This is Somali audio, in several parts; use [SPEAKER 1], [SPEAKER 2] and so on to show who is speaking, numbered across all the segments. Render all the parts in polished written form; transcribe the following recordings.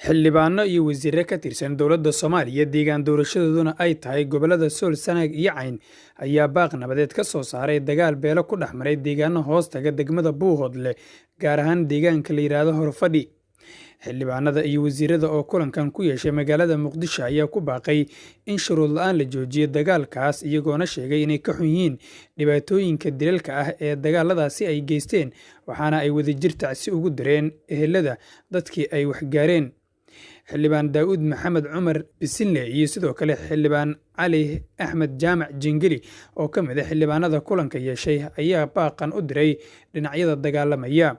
[SPEAKER 1] xildhibaano iyo wasiirro ka tirsan dowladda Soomaaliya deegaan doorashadooduna ay tahay gobollada Sool, Sanaag iyo Cayn ayaa baaq nabadeed ka soo saaray dagaal beelo ku dhex maray deegaano hoostaga degmada Buuhoodle gaar ahaan deegaanka la yiraahdo Horfadhi. Xildhibaanada iyo wasiirrada oo kulankan ku yeeshay magaalada Muqdisho ayaa ku baaqay in shuruud la'aan la joojiyo dagaalkaas, iyagoona sheegay inay ka xun yihiin dhibaatooyinka dilalka ah ee dagaaladaasi ay geysteen, waxaana ay wadajir tacsi ugu direen ehelada dadkii ay waxgaareen. xildhibaan Daawud Maxamed Cumar Bisinle iyo sidoo kale xildhibaan Cali Axmed Jaamac Jingili oo ka mid ah xildhibaanada kulanka yeeshay ayaa baaqan u diray dhinacyada dagaalamaya.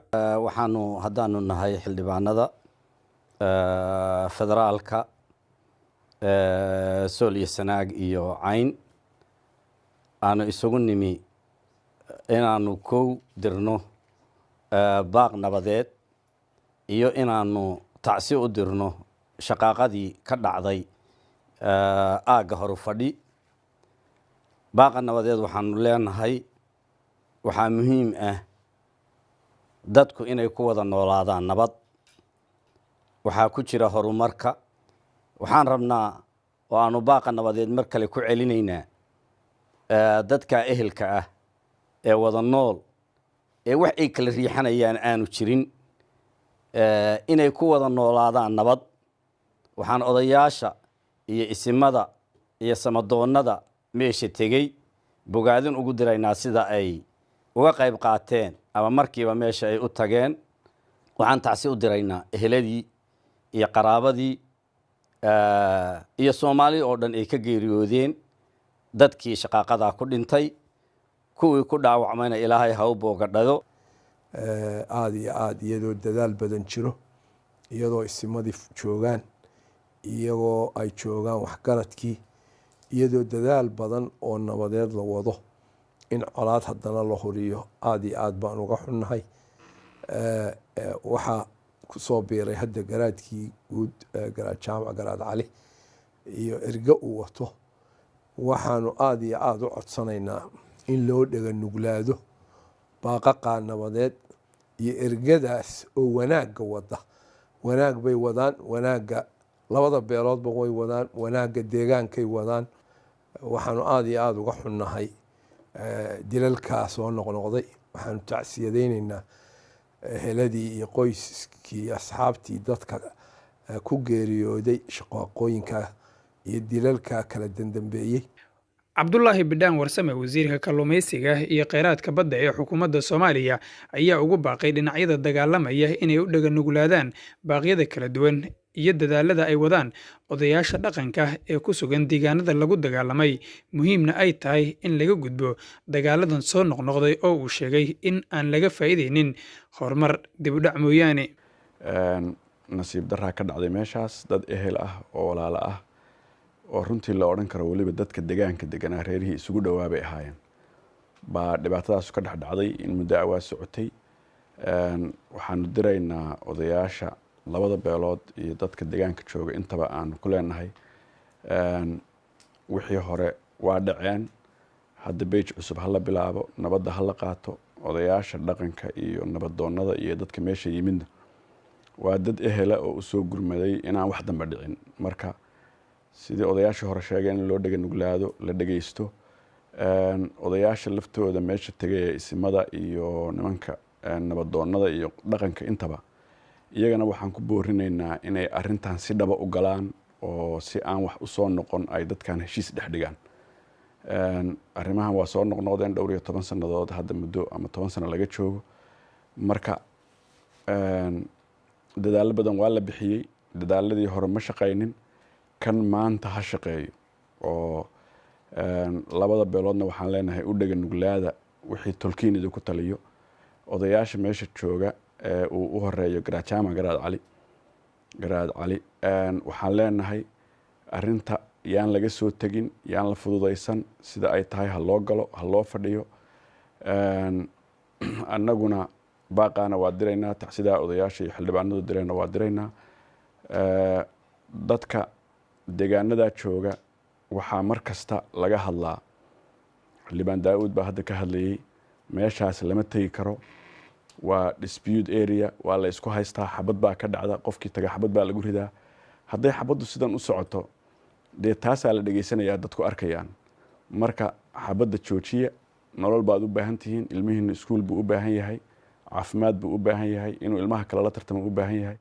[SPEAKER 2] haddaanu nahay xildhibaanada federaalka Sool iyo Sanaag iyo Cayn aanu isugu nimi inaanu kow dirno baaq nabadeed iyo inaanu tacsi u dirno shaqaaqadii ka dhacday aagga Horfadhi. baaqa nabadeed waxaanu leenahay waxaa muhiim ah dadku inay ku wada noolaadaan nabad, waxaa ku jira horumarka. waxaan rabnaa oo aanu baaqa nabadeed mar kale ku celinaynaa dadka ehelka ah ee wada nool ee wax ay kala riixanayaan aanu jirin inay ku wada noolaadaan nabad. waxaan odayaasha iyo isimada iyo samadoonnada meesha tegey bogaadin ugu diraynaa sida ay uga qayb qaateen ama markiiba meesha ay u tageen. waxaan tacsi u diraynaa eheladii iyo qaraabadii iyo Soomaali oo dhan ay ka geeriyoodeen dadkii shaqaaqada ku dhintay, kuwii ku dhaawacmayna Ilaahay ha u boogadhayo.
[SPEAKER 3] aad iyo aad iyadoo dadaal badan jiro, iyadoo isimadii joogaan, iyagoo ay joogaan waxgaradkii, iyadoo dadaal badan oo nabadeed la wado in colaad haddana la horiyo aad iyo aad baan uga xunnahay. waxaa ku soo biiray hadda garaadkii guud garaad jaamac garaad cali iyo erge uu wato. waxaanu aad iyo aad u codsanaynaa in loo dhega nuglaado baaqaqaa nabadeed iyo ergadaas oo wanaagga wada. wanaag bay wadaan, wanaagga labada beeloodba way wadaan, wanaagga deegaankay wadaan. waxaanu aad iyo aad uga xunnahay dilalkaa soo noqnoqday. waxaanu tacsiyadaynaynaa eheladii iyo qoyskii iyo asxaabtii dadka ku geeriyooday shaqooyinka iyo dilalka kala dambeeyey.
[SPEAKER 1] Cabdullaahi Bidhaan Warsame, wasiirka kalluumaysiga iyo kheyraadka badda ee xukuumadda Soomaaliya, ayaa ugu baaqay dhinacyada dagaalamaya inay u dhaga nuglaadaan baaqyada kala duwan iyo dadaalada ay wadaan odayaasha dhaqanka ee ku sugan deegaanada lagu dagaalamay, muhiimna ay tahay in laga gudbo dagaaladan soo noqnoqday oo uu sheegay in aan laga faa'iideynin horumar dib u dhac mooyaane.
[SPEAKER 4] nasiib daraa ka dhacday meeshaas, dad ehel ah oo walaalo ah oo runtii la odhan karo weliba dadka deegaanka deganaa reerihii isugu dhowaa bay ahaayeen baa dhibaatadaas ka dhex dhacday in muddo awaa socotay. waxaanu diraynaa odayaasha labada beelood iyo dadka deegaanka jooga intaba aanu ku leenahay wixii hore waa dhaceen, hadda beej cusub hala bilaabo, nabadda hala qaato. odayaasha dhaqanka iyo nabadoonnada iyo dadka meesha yimidna waa dad ehela oo usoo gurmaday inaan wax damba dhicin. marka sidii odayaashii hore sheegeen in loo dhega nuglaado, la dhegaysto. odayaasha laftooda meesha tegay ee isimada iyo nimanka nabadoonnada iyo dhaqanka intaba iyagana waxaan ku boorinaynaa inay arrintan si dhaba u galaan oo si aan wax u soo noqon ay dadkan heshiis dhex dhigaan. arrimahan waa soo noqnoqdeen dhowr iyo 10 sannadood hadda muddo ama 10 sano laga joogo. marka dadaalo badan waa la bixiyey, dadaaladii hore ma shaqaynin, kan maanta ha shaqeeyo oo labada beeloodna waxaan leenahay u dhega nuglaada wixii tolkiin idinku taliyo. odayaasha meesha jooga uu u horeeyo garaad jaamac garaad cali waxaan leenahay arrinta yaan laga soo tegin, yaan la fududaysan, sida ay tahay ha loo galo, ha loo fadhiyo. annaguna baaqaana waa diraynaa, tacsidaa odayaasha iyo xildhibaanadu dirayna waa diraynaa. dadka deegaanada jooga waxaa mar kasta laga hadlaa. xildhibaan Daawud baa hadda ka hadlayay, meeshaas lama tegi karo, waa dispute area, waa la isku haystaa, xabad baa ka dhacda, qofkii taga xabad baa lagu ridaa. hadday xabaddu sidan u socoto dee taasaa la dhegaysanayaa dadku arkayaan. marka xabadda joojiya, nolol baad u baahan tihiin, ilmihiinu iskuul buu u baahan yahay, caafimaad buu u baahan yahay, inuu ilmaha kale la tartamo u baahan yahay.